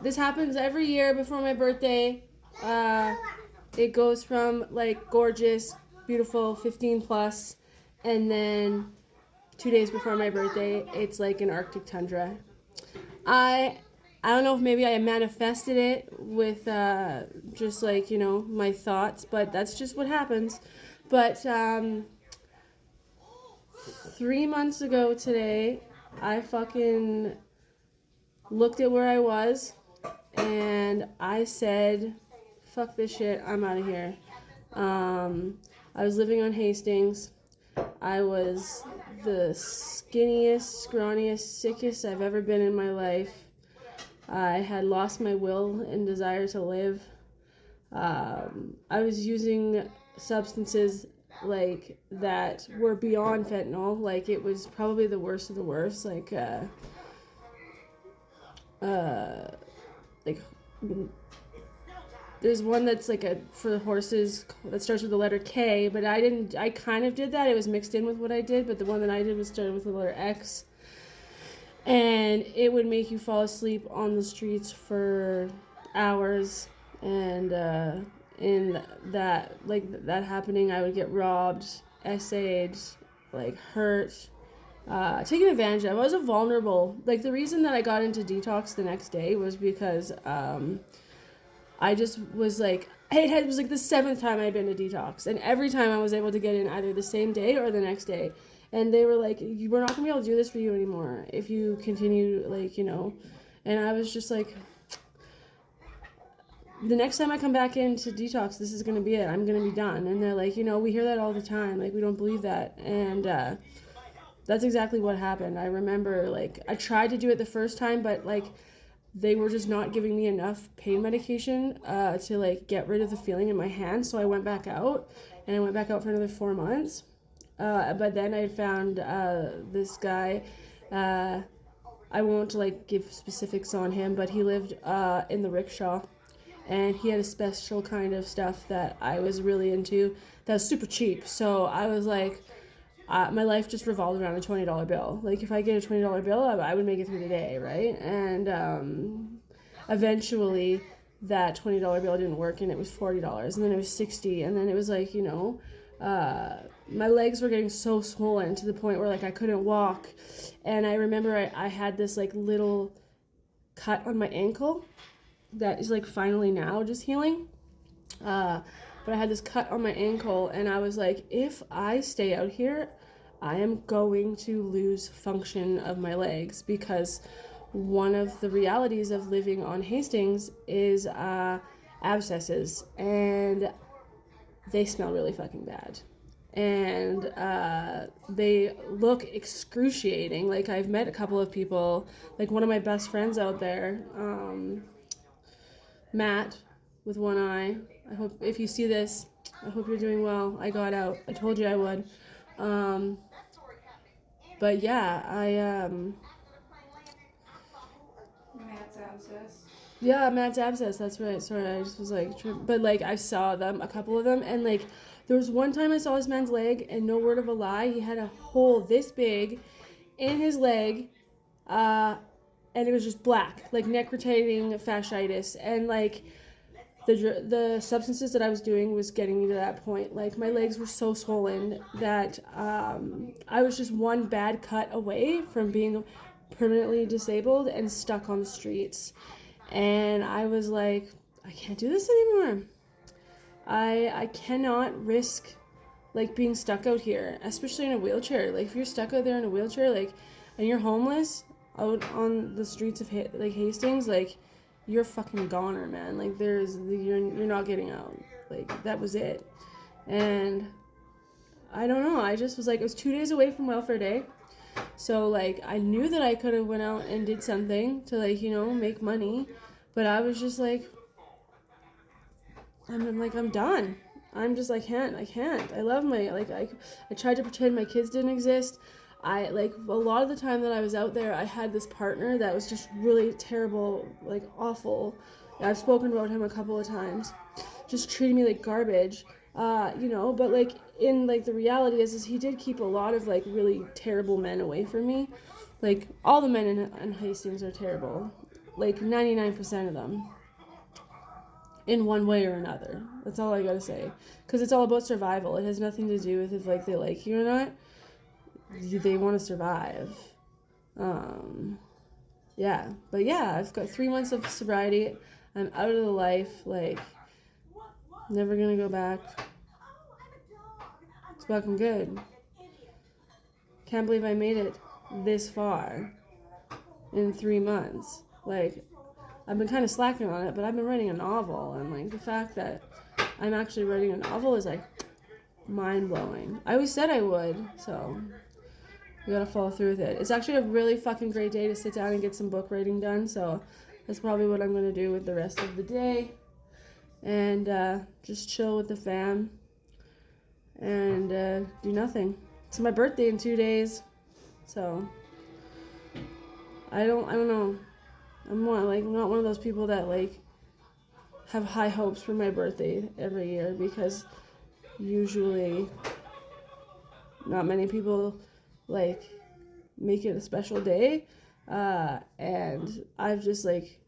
this happens every year before my birthday. Uh, it goes from like gorgeous, beautiful, 15 plus, and then 2 days before my birthday, it's like an Arctic tundra. I I don't know if maybe I manifested it with just like my thoughts, but that's just what happens. But 3 months ago today, I fucking looked at where I was and I said, "Fuck this shit, I'm out of here." Um, I was living on Hastings. I was the skinniest, scrawniest, sickest I've ever been in my life. I had lost my will and desire to live. I was using substances like that were beyond fentanyl. Like it was probably the worst of the worst. Like there's one that's like a for the horses that starts with the letter K, but I didn't. I kind of did that. It was mixed in with what I did, but the one that I did was started with the letter X, and it would make you fall asleep on the streets for hours. And in that happening, I would get robbed, essayed, like hurt, taken advantage of. I was a vulnerable. Like the reason that I got into detox the next day was because I just was like, it was like the seventh time I'd been to detox, and every time I was able to get in either the same day or the next day, and they were like, "We're not gonna be able to do this for you anymore if you continue, and I was just like, the next time I come back into detox, this is gonna be it. I'm gonna be done. And they're like, we hear that all the time. Like, we don't believe that. And that's exactly what happened. I remember, like, I tried to do it the first time, but like, they were just not giving me enough pain medication to like get rid of the feeling in my hands. So I went back out, and I went back out for another 4 months. But then I found this guy. I won't like give specifics on him, but he lived in the rickshaw, and he had a special kind of stuff that I was really into that was super cheap. So I was like, my life just revolved around a $20 bill. Like if I get a $20 bill, I would make it through the day, right? And eventually, that $20 bill didn't work, and it was $40, and then it was 60, and then it was like my legs were getting so swollen to the point where like I couldn't walk, and I remember I had this like little cut on my ankle that is like finally now just healing. But I had this cut on my ankle, and I was like, if I stay out here, I am going to lose function of my legs, because one of the realities of living on Hastings is abscesses, and they smell really fucking bad. And they look excruciating. Like, I've met a couple of people, like one of my best friends out there, Matt, with one eye. I hope if you see this, I hope you're doing well. I got out. I told you I would. Um, but yeah, Matt's abscess. yeah, Matt's abscess. That's right. Sorry, I just was like, but like I saw them, a couple of them, and like there was one time I saw this man's leg, and no word of a lie, he had a hole this big in his leg, uh, and it was just black, like necrotizing fasciitis, and like the substances that I was doing was getting me to that point. Like my legs were so swollen that I was just one bad cut away from being permanently disabled and stuck on the streets. And I was like, I can't do this anymore. I cannot risk like being stuck out here, especially in a wheelchair. Like if you're stuck out there in a wheelchair, like, and you're homeless out on the streets of like Hastings, like you're a fucking goner, man. Like you're not getting out. Like that was it. And I don't know. I just was like, it was 2 days away from welfare day, so like I knew that I could have went out and did something to like make money, but I was just like, I'm done. I'm just I can't. I love my like I tried to pretend my kids didn't exist. I like a lot of the time that I was out there, I had this partner that was just really terrible, like awful. I've spoken about him a couple of times, just treating me like garbage. But like in like the reality is he did keep a lot of like really terrible men away from me. Like all the men in Hastings are terrible. like 99% of them in one way or another. That's all I gotta say. Because it's all about survival. It has nothing to do with if like they like you or not. They want to survive. Yeah. But yeah, I've got 3 months of sobriety. I'm out of the life. Like, never gonna go back. It's fucking good. Can't believe I made it this far in 3 months. Like, I've been kind of slacking on it, but I've been writing a novel, and like the fact that I'm actually writing a novel is like mind blowing. I always said I would, so we gotta follow through with it. It's actually a really fucking great day to sit down and get some book writing done, so that's probably what I'm gonna do with the rest of the day, and just chill with the fam and do nothing. It's my birthday in 2 days, so I don't know. I'm not one of those people that like have high hopes for my birthday every year, because usually not many people like make it a special day, and I've just like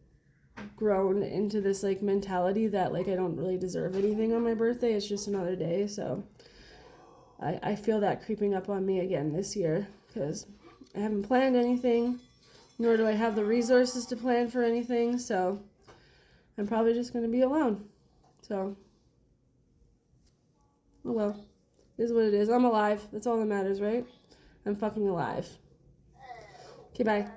grown into this like mentality that like I don't really deserve anything on my birthday. It's just another day, so I feel that creeping up on me again this year, because I haven't planned anything, nor do I have the resources to plan for anything, so I'm probably just going to be alone. So, oh well. It is what it is. I'm alive. That's all that matters, right? I'm fucking alive. Okay, bye.